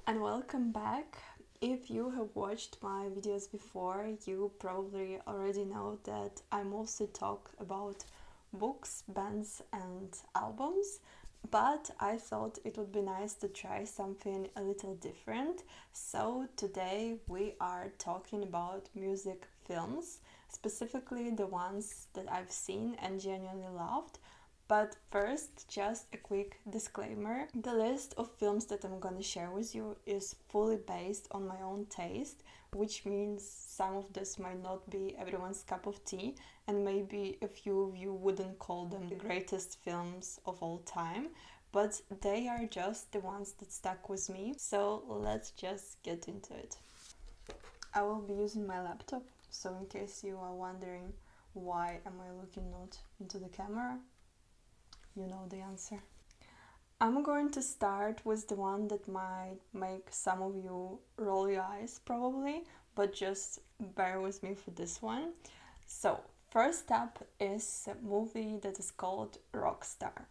And welcome back. If you have watched my videos before, you probably already know that I mostly talk about books, bands, and albums. But I thought it would be nice to try something a little different. So today we are talking about music films, specifically the ones that I've seen and genuinely loved. But first, just a quick disclaimer. The list of films that I'm gonna share with you is fully based on my own taste, which means some of this might not be everyone's cup of tea, and maybe a few of you wouldn't call them the greatest films of all time, but they are just the ones that stuck with me. So let's just get into it. I will be using my laptop, so in case you are wondering why am I looking not into the camera, you know the answer. I'm going to start with the one that might make some of you roll your eyes probably, but just bear with me for this one. So, first up is a movie that is called Rockstar.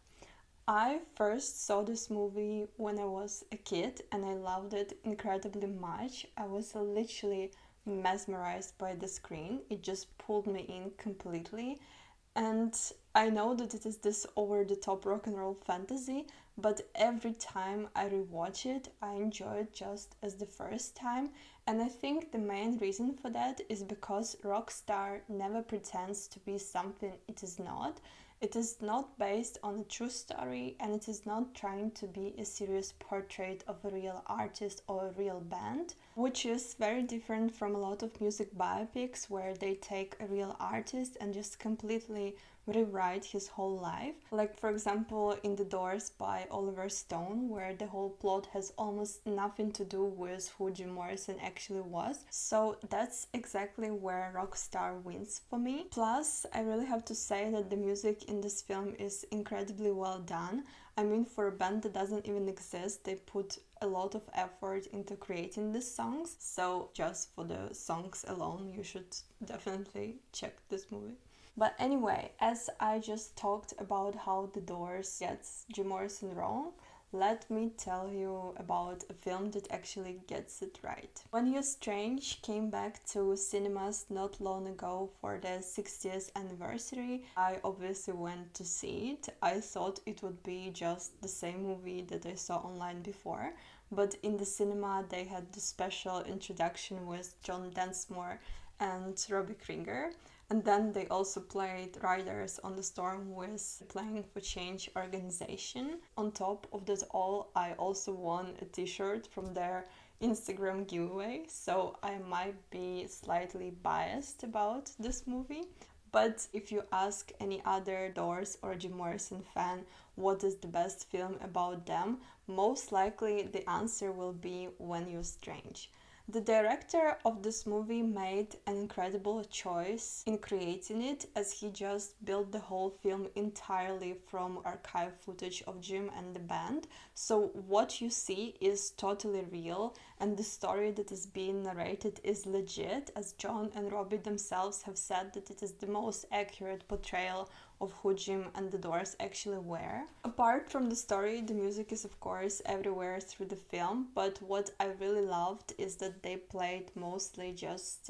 I first saw this movie when I was a kid and I loved it incredibly much. I was literally mesmerized by the screen. It just pulled me in completely. And I know that it is this over the top rock and roll fantasy, but every time I rewatch it, I enjoy it just as the first time. And I think the main reason for that is because Rockstar never pretends to be something it is not. It is not based on a true story and it is not trying to be a serious portrait of a real artist or a real band, which is very different from a lot of music biopics where they take a real artist and just completely rewrite his whole life. Like, for example, in The Doors by Oliver Stone, where the whole plot has almost nothing to do with who Jim Morrison actually was. So that's exactly where Rockstar wins for me. Plus, I really have to say that the music in this film is incredibly well done. I mean, for a band that doesn't even exist, they put a lot of effort into creating these songs. So just for the songs alone, you should definitely check this movie. But anyway, as I just talked about how The Doors gets Jim Morrison wrong, let me tell you about a film that actually gets it right. When You're Strange came back to cinemas not long ago for the 60th anniversary, I obviously went to see it. I thought it would be just the same movie that I saw online before, but in the cinema they had the special introduction with John Densmore and Robbie Krieger. And then they also played Riders on the Storm with Playing for Change organization. On top of that all, I also won a t-shirt from their Instagram giveaway, so I might be slightly biased about this movie. But if you ask any other Doors or Jim Morrison fan what is the best film about them, most likely the answer will be When You're Strange. The director of this movie made an incredible choice in creating it, as he just built the whole film entirely from archive footage of Jim and the band. So what you see is totally real, and the story that is being narrated is legit, as John and Robbie themselves have said that it is the most accurate portrayal of who Jim and the Doors actually were. Apart from the story, the music is of course everywhere through the film, but what I really loved is that they played mostly just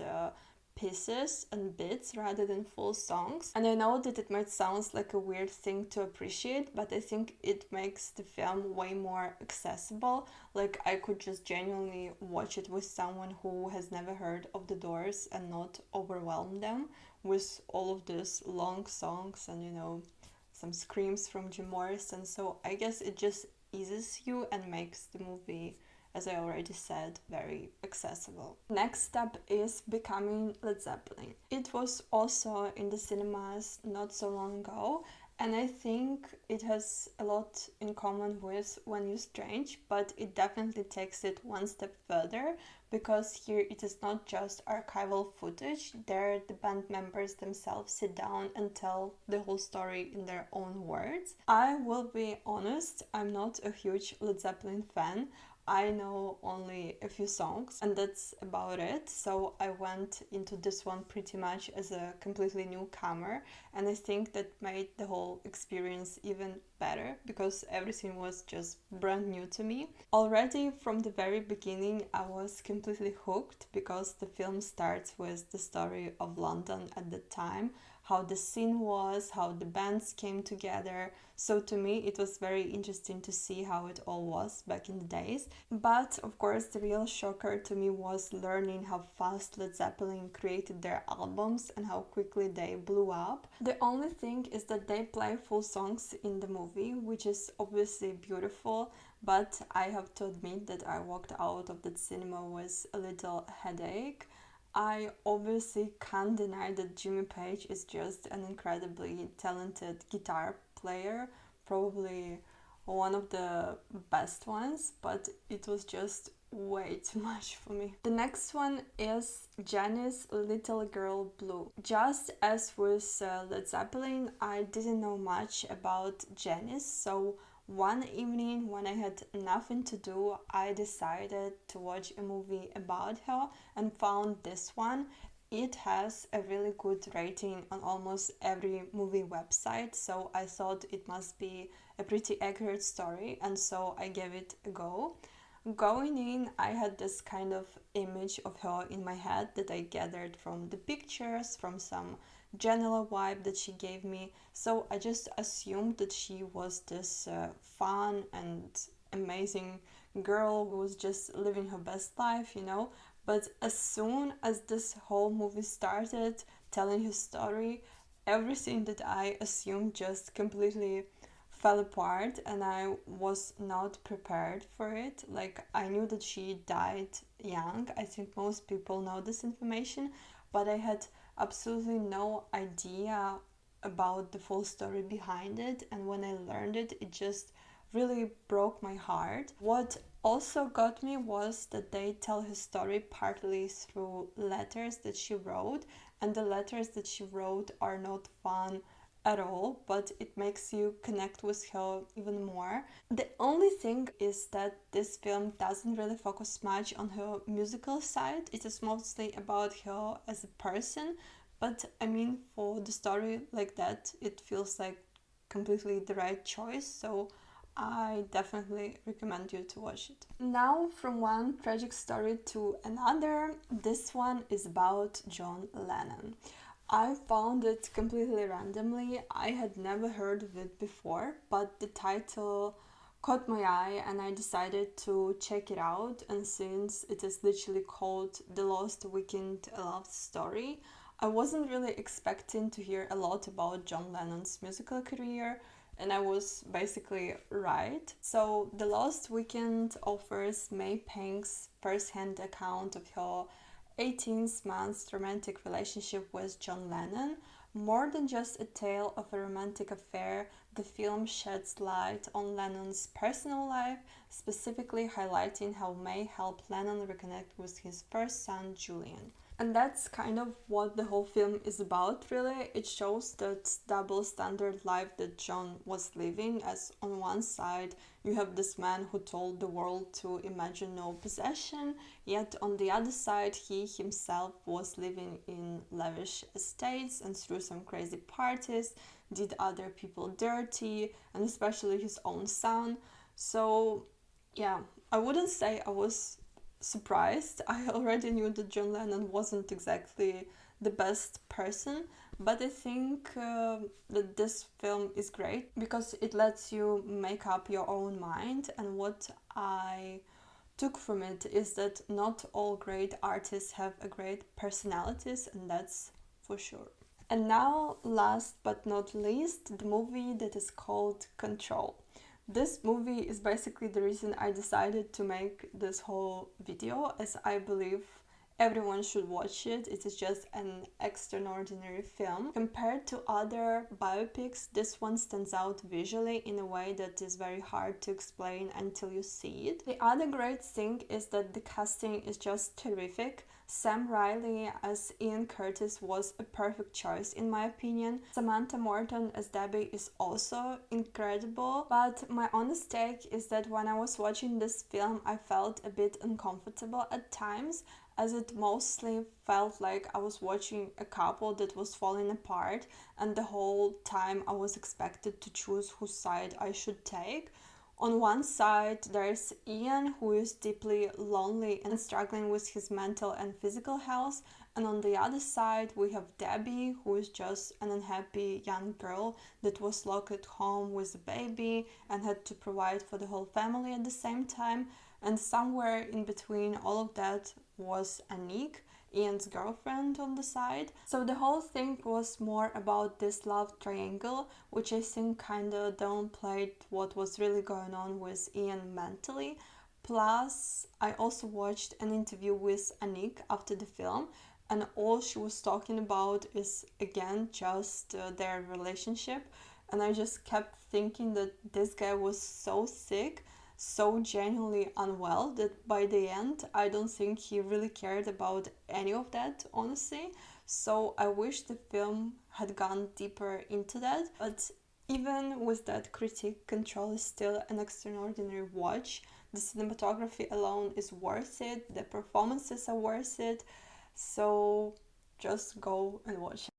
pieces and bits rather than full songs. And I know that it might sound like a weird thing to appreciate, but I think it makes the film way more accessible. Like, I could just genuinely watch it with someone who has never heard of the Doors and not overwhelm them with all of these long songs and, some screams from Jim Morrison. So I guess it just eases you and makes the movie, as I already said, very accessible. Next up is Becoming Led Zeppelin. It was also in the cinemas not so long ago, and I think it has a lot in common with When You're Strange, but it definitely takes it one step further, because here it is not just archival footage. There the band members themselves sit down and tell the whole story in their own words. I will be honest, I'm not a huge Led Zeppelin fan. I know only a few songs and that's about it. So I went into this one pretty much as a completely newcomer, and I think that made the whole experience even better because everything was just brand new to me. Already from the very beginning, I was completely hooked because the film starts with the story of London at the time, how the scene was, how the bands came together. So to me, it was very interesting to see how it all was back in the days. But of course, the real shocker to me was learning how fast Led Zeppelin created their albums and how quickly they blew up. The only thing is that they play full songs in the movie, which is obviously beautiful, but I have to admit that I walked out of that cinema with a little headache. I obviously can't deny that Jimmy Page is just an incredibly talented guitar player, probably one of the best ones, but it was just way too much for me. The next one is Janis' Little Girl Blue. Just as with Led Zeppelin, I didn't know much about Janis, so one evening when I had nothing to do, I decided to watch a movie about her and found this one. It has a really good rating on almost every movie website, so I thought it must be a pretty accurate story, and so I gave it a go. Going in, I had this kind of image of her in my head that I gathered from the pictures, from some general vibe that she gave me. So I just assumed that she was this fun and amazing girl who was just living her best life, you know. But as soon as this whole movie started telling her story, everything that I assumed just completely fell apart, and I was not prepared for it. Like, I knew that she died young. I think most people know this information, but I had absolutely no idea about the full story behind it, and when I learned it, it just really broke my heart. What also got me was that they tell her story partly through letters that she wrote, and the letters that she wrote are not fun at all, but it makes you connect with her even more. The only thing is that this film doesn't really focus much on her musical side. It is mostly about her as a person, but I mean, for the story like that, it feels like completely the right choice, so I definitely recommend you to watch it. Now, from one tragic story to another, this one is about John Lennon. I found it completely randomly. I had never heard of it before, but the title caught my eye and I decided to check it out. And since it is literally called The Lost Weekend, A Love Story, I wasn't really expecting to hear a lot about John Lennon's musical career, and I was basically right. So The Lost Weekend offers May Pink's first-hand account of her 18-month romantic relationship with John Lennon. More than just a tale of a romantic affair, the film sheds light on Lennon's personal life, specifically highlighting how May helped Lennon reconnect with his first son, Julian. And that's kind of what the whole film is about, really. It shows that double standard life that John was living, as on one side you have this man who told the world to imagine no possession, yet on the other side he himself was living in lavish estates and threw some crazy parties, did other people dirty, and especially his own son. So yeah, I wouldn't say I was surprised. I already knew that John Lennon wasn't exactly the best person, but I think that this film is great because it lets you make up your own mind. And what I took from it is that not all great artists have a great personalities, and that's for sure. And now, last but not least, the movie that is called Control. This movie is basically the reason I decided to make this whole video, as I believe everyone should watch it. It is just an extraordinary film. Compared to other biopics, this one stands out visually in a way that is very hard to explain until you see it. The other great thing is that the casting is just terrific. Sam Riley as Ian Curtis was a perfect choice in my opinion. Samantha Morton as Debbie is also incredible, but my honest take is that when I was watching this film I felt a bit uncomfortable at times, as it mostly felt like I was watching a couple that was falling apart, and the whole time I was expected to choose whose side I should take. On one side, there's Ian, who is deeply lonely and struggling with his mental and physical health, and on the other side, we have Debbie, who is just an unhappy young girl that was locked at home with a baby and had to provide for the whole family at the same time. And somewhere in between all of that was Anik, Ian's girlfriend, on the side. So the whole thing was more about this love triangle, which I think kinda downplayed what was really going on with Ian mentally. Plus, I also watched an interview with Anik after the film, and all she was talking about is again just their relationship. And I just kept thinking that this guy was so sick, so genuinely unwell, that by the end I don't think he really cared about any of that, honestly. So I wish the film had gone deeper into that. But even with that critique, Control is still an extraordinary watch. The cinematography alone is worth it, the performances are worth it, so just go and watch it.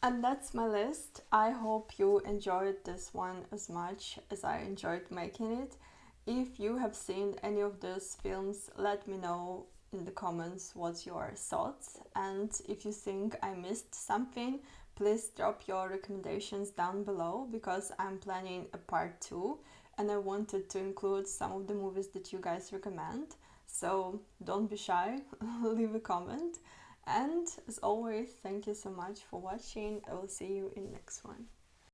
And that's my list. I hope you enjoyed this one as much as I enjoyed making it. If you have seen any of those films, let me know in the comments what's your thoughts. And if you think I missed something, please drop your recommendations down below, because I'm planning a part 2 and I wanted to include some of the movies that you guys recommend. So don't be shy, leave a comment. And as always, thank you so much for watching. I will see you in the next one.